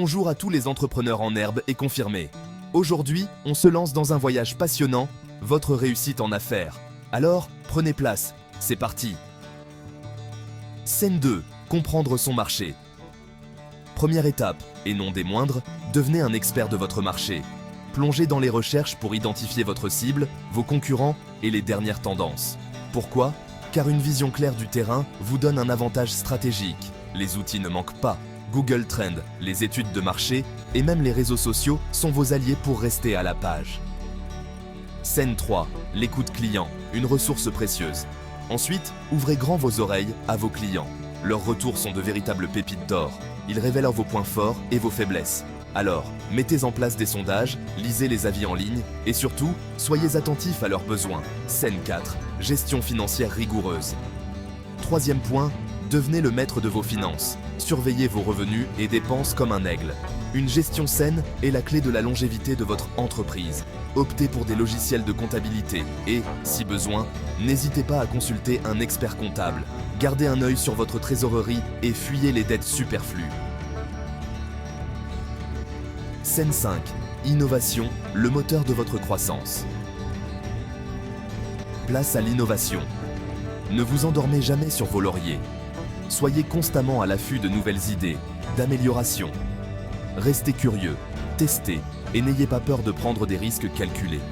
Bonjour à tous les entrepreneurs en herbe et confirmés. Aujourd'hui, on se lance dans un voyage passionnant, votre réussite en affaires. Alors, prenez place, c'est parti. Scène 2, comprendre son marché. Première étape, et non des moindres, devenez un expert de votre marché. Plongez dans les recherches pour identifier votre cible, vos concurrents et les dernières tendances. Pourquoi? Car une vision claire du terrain vous donne un avantage stratégique. Les outils ne manquent pas. Google Trends, les études de marché et même les réseaux sociaux sont vos alliés pour rester à la page. Scène 3, l'écoute client, une ressource précieuse. Ensuite, ouvrez grand vos oreilles à vos clients. Leurs retours sont de véritables pépites d'or. Ils révèlent vos points forts et vos faiblesses. Alors, mettez en place des sondages, lisez les avis en ligne et surtout, soyez attentifs à leurs besoins. Scène 4, gestion financière rigoureuse. Troisième point, devenez le maître de vos finances. Surveillez vos revenus et dépenses comme un aigle. Une gestion saine est la clé de la longévité de votre entreprise. Optez pour des logiciels de comptabilité et, si besoin, n'hésitez pas à consulter un expert comptable. Gardez un œil sur votre trésorerie et fuyez les dettes superflues. Scène 5. Innovation, le moteur de votre croissance. Place à l'innovation. Ne vous endormez jamais sur vos lauriers. Soyez constamment à l'affût de nouvelles idées, d'amélioration. Restez curieux, testez et n'ayez pas peur de prendre des risques calculés.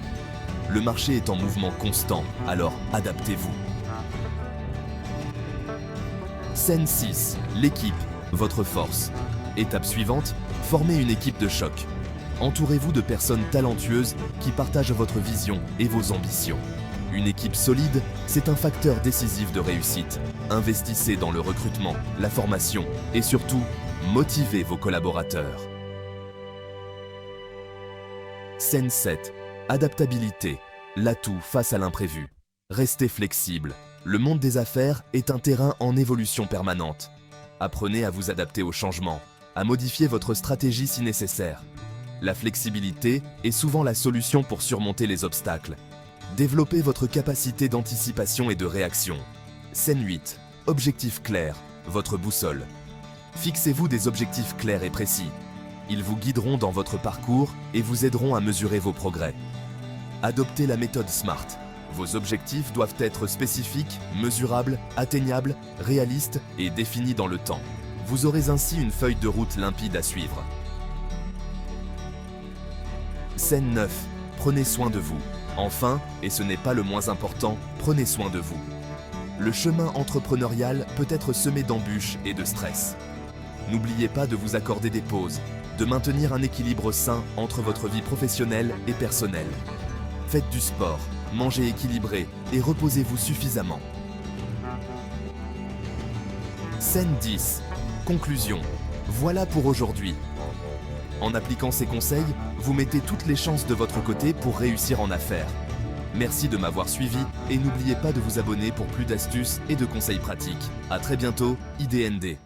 Le marché est en mouvement constant, alors adaptez-vous. Scène 6. L'équipe, votre force. Étape suivante, formez une équipe de choc. Entourez-vous de personnes talentueuses qui partagent votre vision et vos ambitions. Une équipe solide, c'est un facteur décisif de réussite. Investissez dans le recrutement, la formation et surtout, motivez vos collaborateurs. Scène 7. Adaptabilité, l'atout face à l'imprévu. Restez flexible. Le monde des affaires est un terrain en évolution permanente. Apprenez à vous adapter aux changements, à modifier votre stratégie si nécessaire. La flexibilité est souvent la solution pour surmonter les obstacles. Développez votre capacité d'anticipation et de réaction. Scène 8. Objectif clair, votre boussole. Fixez-vous des objectifs clairs et précis. Ils vous guideront dans votre parcours et vous aideront à mesurer vos progrès. Adoptez la méthode SMART. Vos objectifs doivent être spécifiques, mesurables, atteignables, réalistes et définis dans le temps. Vous aurez ainsi une feuille de route limpide à suivre. Scène 9. Prenez soin de vous. Enfin, et ce n'est pas le moins important, prenez soin de vous. Le chemin entrepreneurial peut être semé d'embûches et de stress. N'oubliez pas de vous accorder des pauses, de maintenir un équilibre sain entre votre vie professionnelle et personnelle. Faites du sport, mangez équilibré et reposez-vous suffisamment. Scène 10. Conclusion. Voilà pour aujourd'hui. En appliquant ces conseils, vous mettez toutes les chances de votre côté pour réussir en affaires. Merci de m'avoir suivi et n'oubliez pas de vous abonner pour plus d'astuces et de conseils pratiques. À très bientôt, IDND.